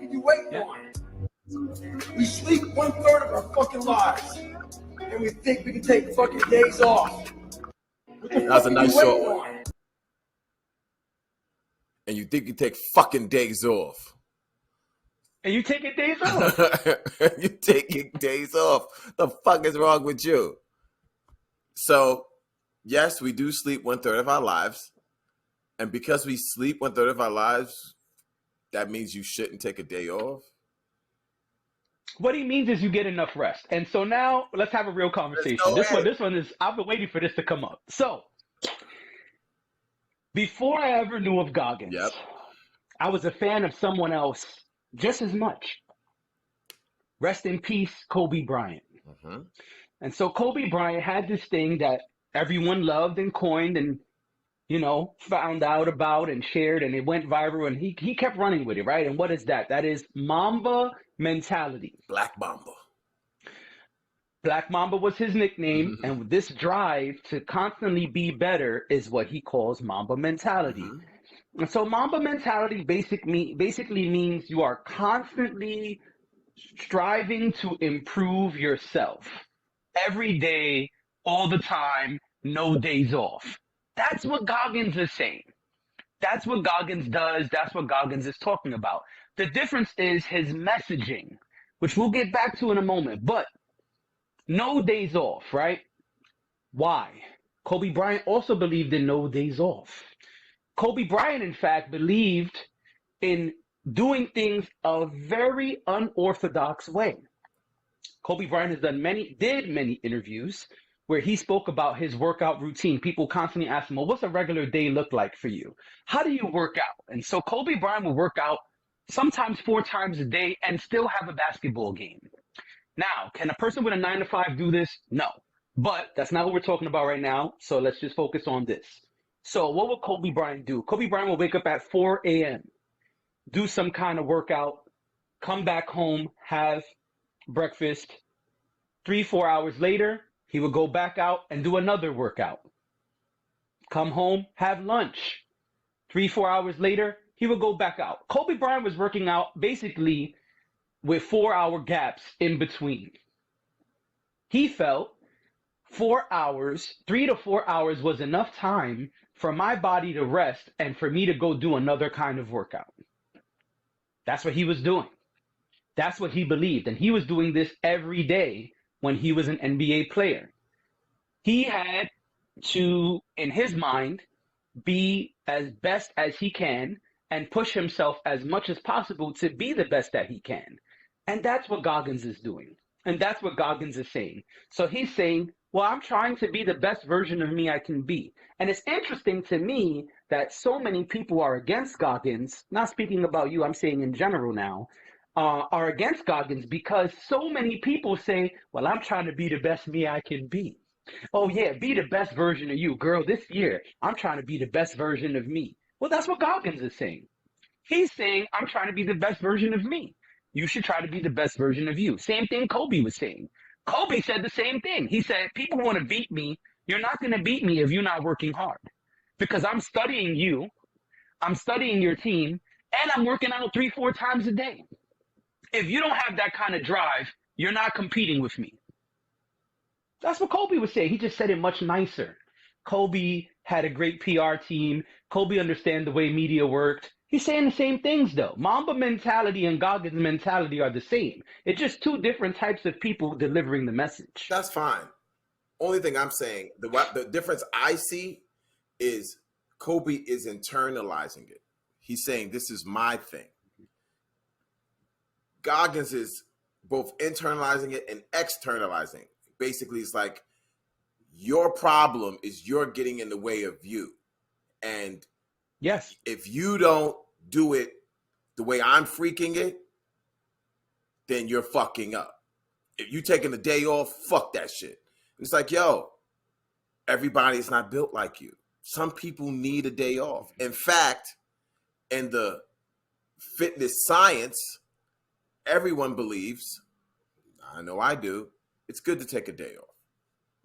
are you waiting on? We sleep 1/3 of our fucking lives. And we think we can take fucking days off. That's a nice short one. And you think you take fucking days off. And you taking days off. You taking days off. The fuck is wrong with you? So, yes, we do sleep 1/3 of our lives. And because we sleep 1/3 of our lives, that means you shouldn't take a day off? What he means is you get enough rest. And so now let's have a real conversation. This one is, I've been waiting for this to come up. So before I ever knew of Goggins, I was a fan of someone else just as much. Rest in peace, Kobe Bryant. Mm-hmm. And so Kobe Bryant had this thing that everyone loved and coined and, you know, found out about and shared, and it went viral, and he kept running with it, right? And what is that? That is Momba Mentality. Black Mamba. Black Mamba was his nickname, and this drive to constantly be better is what he calls Momba Mentality. And so Momba Mentality basically means you are constantly striving to improve yourself. Every day, all the time, no days off. That's what Goggins is saying. That's what Goggins does. That's what Goggins is talking about. The difference is his messaging, which we'll get back to in a moment. But no days off, right? Why? Kobe Bryant also believed in no days off. Kobe Bryant, in fact, believed in doing things a very unorthodox way. Kobe Bryant has did many interviews where he spoke about his workout routine. People constantly ask him, well, what's a regular day look like for you? How do you work out? And so Kobe Bryant will work out sometimes 4 times a day and still have a basketball game. Now, can a person with a 9-to-5 do this? No. But that's not what we're talking about right now. So let's just focus on this. So what will Kobe Bryant do? Kobe Bryant will wake up at 4 a.m., do some kind of workout, come back home, have breakfast. 3-4 hours later, he would go back out and do another workout. Come home, have lunch. 3-4 hours later, he would go back out. Kobe Bryant was working out basically with 4-hour gaps in between. He felt 4 hours, 3 to 4 hours was enough time for my body to rest and for me to go do another kind of workout. That's what he was doing. That's what he believed. And he was doing this every day when he was an NBA player. He had to, in his mind, be as best as he can and push himself as much as possible to be the best that he can. And that's what Goggins is doing. And that's what Goggins is saying. So he's saying, well, I'm trying to be the best version of me I can be. And it's interesting to me that so many people are against Goggins, not speaking about you, I'm saying in general now, are against Goggins because so many people say, well, I'm trying to be the best me I can be. Oh, yeah, be the best version of you. Girl, this year, I'm trying to be the best version of me. Well, that's what Goggins is saying. He's saying, I'm trying to be the best version of me. You should try to be the best version of you. Same thing Kobe was saying. Kobe said the same thing. He said, people want to beat me. You're not going to beat me if you're not working hard. Because I'm studying you, I'm studying your team, and I'm working out 3-4 times a day. If you don't have that kind of drive, you're not competing with me. That's what Kobe was saying. He just said it much nicer. Kobe had a great PR team. Kobe understands the way media worked. He's saying the same things, though. Momba mentality and Goggins mentality are the same. It's just 2 different types of people delivering the message. That's fine. Only thing I'm saying, the difference I see is Kobe is internalizing it. He's saying, this is my thing. Goggins is both internalizing it and externalizing it. Basically, it's like your problem is you're getting in the way of you. And yes, if you don't do it the way I'm freaking it, then you're fucking up. If you taking a day off, fuck that shit. It's like, yo, everybody's not built like you. Some people need a day off. In fact, in the fitness science, everyone believes, I know I do, it's good to take a day off.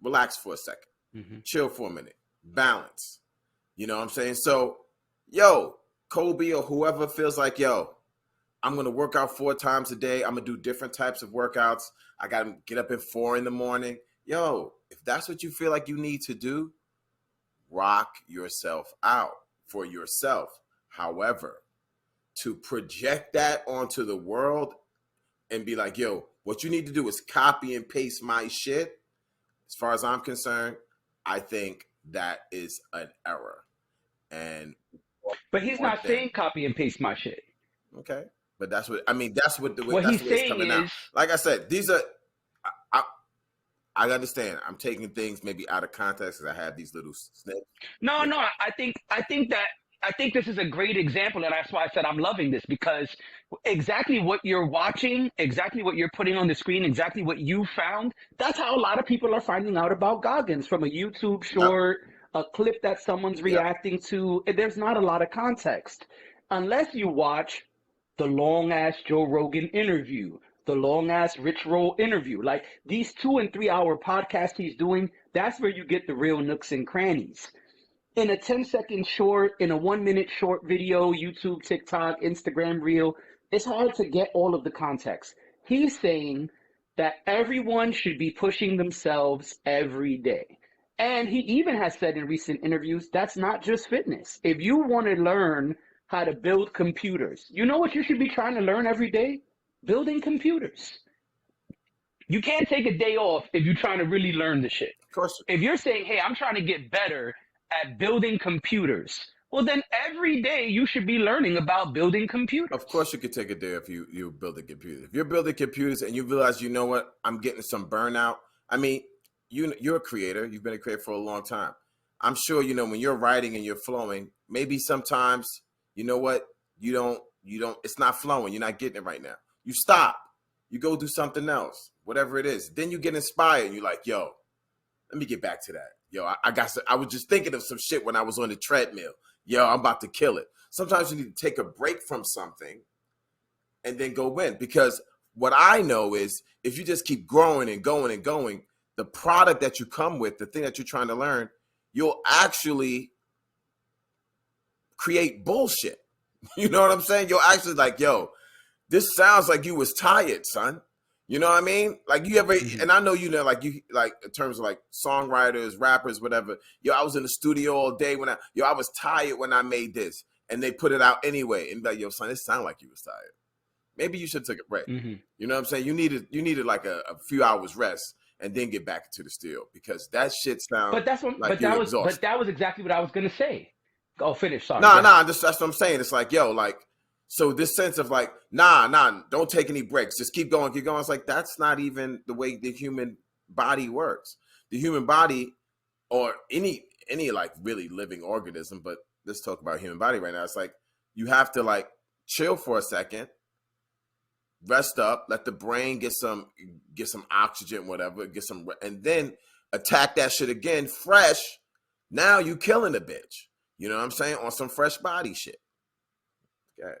Relax for a second. Chill for a minute. Balance. You know what I'm saying? So, yo, Kobe or whoever feels like, yo, I'm gonna work out 4 times a day. I'm gonna do different types of workouts. I gotta get up at 4 in the morning. Yo, if that's what you feel like you need to do, rock yourself out for yourself. However, to project that onto the world and be like, yo, what you need to do is copy and paste my shit. As far as I'm concerned, I think that is an error. And But he's one not thing, saying copy and paste my shit. okay, but that's what I mean. That's What that's he's the way it's saying coming out. is, Like I said, these are. I, I understand. I'm taking things maybe out of context because I have these little snips. no, Yeah. no, I think this is a great example, and that's why I said I'm loving this, because exactly what you're watching, exactly what you're putting on the screen, exactly what you found, that's how a lot of people are finding out about Goggins, from a YouTube Yep. short, a clip that someone's Yep. reacting to. There's not a lot of context. Unless you watch the long ass Joe Rogan interview, the long ass Rich Roll interview. Like these 2 and 3 hour podcasts he's doing, that's where you get the real nooks and crannies. In a 10-second short, in a 1 minute short video, YouTube, TikTok, Instagram reel, it's hard to get all of the context. He's saying that everyone should be pushing themselves every day. And he even has said in recent interviews, that's not just fitness. If you want to learn how to build computers, you know what you should be trying to learn every day? Building computers. You can't take a day off if you're trying to really learn the shit. Of course. If you're saying, hey, I'm trying to get better at building computers, well, then every day you should be learning about building computers. Of course, you could take a day if you build a computer. If you're building computers and you realize, you know what, I'm getting some burnout. I mean, you're a creator. You've been a creator for a long time. I'm sure when you're writing and you're flowing. Maybe sometimes you know what you don't. It's not flowing. You're not getting it right now. You stop. You go do something else, whatever it is. Then you get inspired. And you're like, yo, let me get back to that. Yo, I was just thinking of some shit when I was on the treadmill. Yo, I'm about to kill it. Sometimes you need to take a break from something and then go win. Because what I know is if you just keep growing and going and going, the product that you come with, the thing that you're trying to learn, you'll actually create bullshit. You know what I'm saying? You'll actually like, yo, this sounds like you was tired, son. You know what I mean? Like you ever, and I know like you, like in terms of like songwriters, rappers, whatever. Yo, I was in the studio all day I was tired when I made this, and they put it out anyway. And be like, yo, son, it sounded like you was tired. Maybe you should take a break. Mm-hmm. You know what I'm saying? You needed like a few hours rest and then get back to the studio because that shit sounds. But that was exactly what I was gonna say. Oh, finish. Sorry. That's what I'm saying. It's like, yo, like. So this sense of like, nah, don't take any breaks. Just keep going. It's like, that's not even the way the human body works. The human body or any like really living organism, but let's talk about human body right now. It's like, you have to like chill for a second, rest up, let the brain get some oxygen, whatever, and then attack that shit again, fresh. Now you killing the bitch. You know what I'm saying? On some fresh body shit. Okay.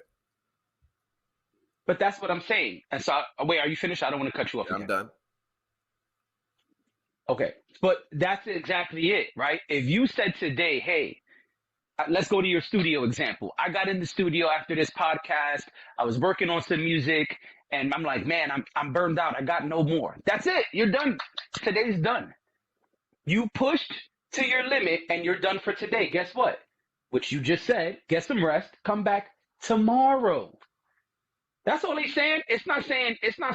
But that's what I'm saying. And so, wait, are you finished? I don't want to cut you off. Yeah, I'm done. Okay. But that's exactly it, right? If you said today, hey, let's go to your studio example. I got in the studio after this podcast. I was working on some music, and I'm like, man, I'm burned out. I got no more. That's it. You're done. Today's done. You pushed to your limit, and you're done for today. Guess what? Which you just said, get some rest, come back tomorrow. That's all he's saying. It's not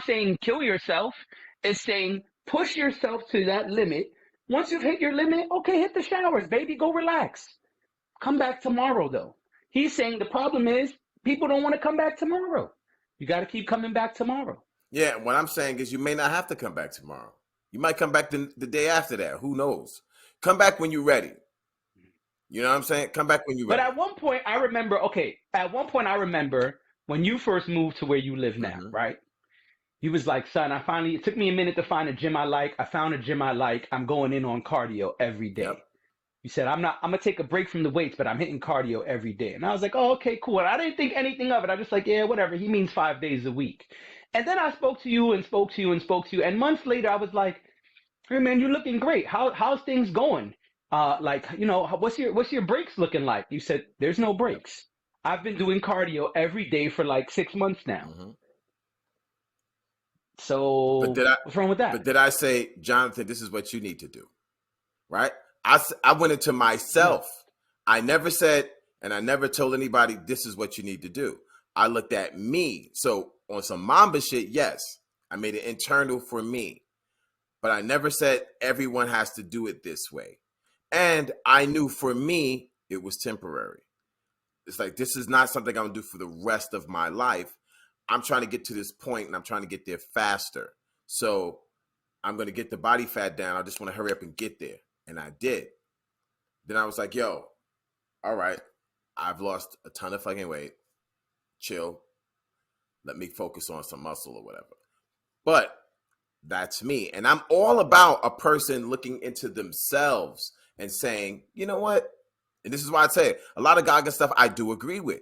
saying kill yourself. It's saying push yourself to that limit. Once you've hit your limit, okay, hit the showers, baby. Go relax. Come back tomorrow, though. He's saying the problem is people don't want to come back tomorrow. You got to keep coming back tomorrow. Yeah, what I'm saying is you may not have to come back tomorrow. You might come back the day after that. Who knows? Come back when you're ready. You know what I'm saying? Come back when you're ready. But at one point, I remember when you first moved to where you live now, right? You was like, son, it took me a minute to find a gym I like. I found a gym I like. I'm going in on cardio every day. Yep. You said, I'm going to take a break from the weights, but I'm hitting cardio every day. And I was like, oh, okay, cool. And I didn't think anything of it. I just like, yeah, whatever. He means 5 days a week. And then I spoke to you. And months later, I was like, hey, man, you're looking great. How's things going? What's your breaks looking like? You said, there's no breaks. I've been doing cardio every day for like 6 months now. Mm-hmm. So what's wrong with that? But did I say, Jonathan, this is what you need to do? Right? I went into No. myself. I never said, and I never told anybody, this is what you need to do. I looked at me. So on some Mamba shit, yes, I made it internal for me. But I never said everyone has to do it this way. And I knew for me, it was temporary. It's like, this is not something I'm going to do for the rest of my life. I'm trying to get to this point and I'm trying to get there faster. So I'm going to get the body fat down. I just want to hurry up and get there. And I did. Then I was like, yo, all right, I've lost a ton of fucking weight. Chill. Let me focus on some muscle or whatever. But that's me. And I'm all about a person looking into themselves and saying, you know what? And this is why I say a lot of Goggins stuff I do agree with.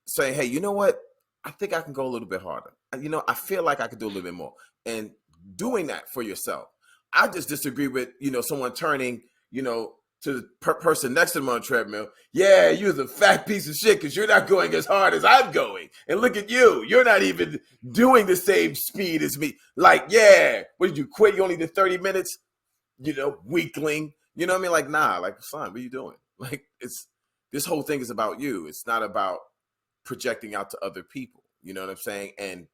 Saying, hey, you know what? I think I can go a little bit harder. You know, I feel like I could do a little bit more. And doing that for yourself. I just disagree with, someone turning, to the person next to them on the treadmill. Yeah, you're the fat piece of shit because you're not going as hard as I'm going. And look at you. You're not even doing the same speed as me. Like, yeah, what did you quit? You only did 30 minutes? Weakling. You know what I mean? Like, nah, like, son, what are you doing? Like, this whole thing is about you. It's not about projecting out to other people. You know what I'm saying? And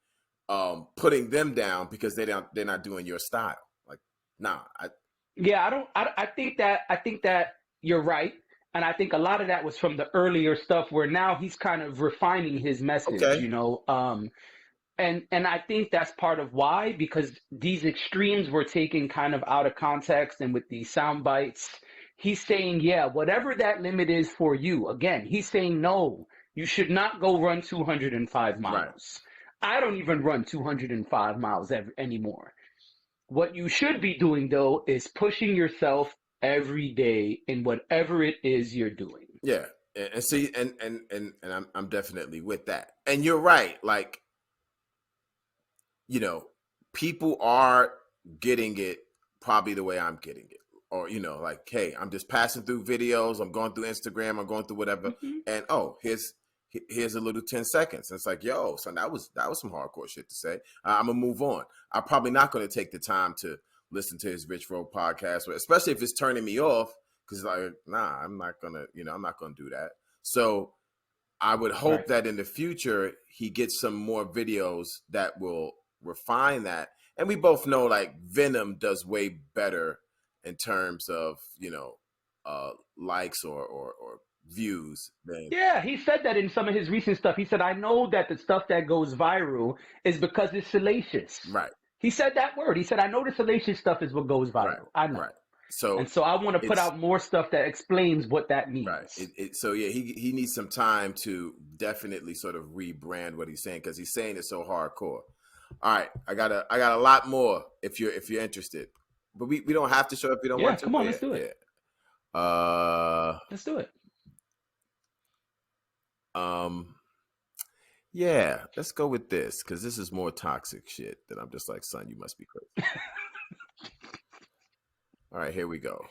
putting them down because they're not doing your style. Like, nah. Yeah, I think that you're right. And I think a lot of that was from the earlier stuff where now he's kind of refining his message, Okay. And I think that's part of why, because these extremes were taken kind of out of context and with these sound bites. He's saying, yeah, whatever that limit is for you. Again, he's saying, no, you should not go run 205 miles. Right. I don't even run 205 miles anymore. What you should be doing, though, is pushing yourself every day in whatever it is you're doing. Yeah. And see, and I'm definitely with that. And you're right. Like, people are getting it probably the way I'm getting it. Or, like, hey, I'm just passing through videos. I'm going through Instagram. I'm going through whatever. Mm-hmm. And, here's a little 10 seconds. And it's like, yo, son, that was some hardcore shit to say. I'm going to move on. I'm probably not going to take the time to listen to his Rich Road podcast, especially if it's turning me off. Because, like, nah, I'm not going to, I'm not going to do that. So I would hope that in the future, he gets some more videos that will refine that. And we both know, like, Venom does way better in terms of, likes or views than. Yeah, he said that in some of his recent stuff. He said, I know that the stuff that goes viral is because it's salacious. Right. He said that word. He said, I know the salacious stuff is what goes viral. Right. I know. Right. So, and so I want to put out more stuff that explains what that means. Right. So yeah, he needs some time to definitely sort of rebrand what he's saying, because he's saying it so hardcore. All right, I got a lot more if you're interested, but we don't have to show up if you don't want to. Come on, let's do it. Let's do it. Yeah, let's go with this, because this is more toxic shit that I'm just like, son, you must be crazy. All right, here we go.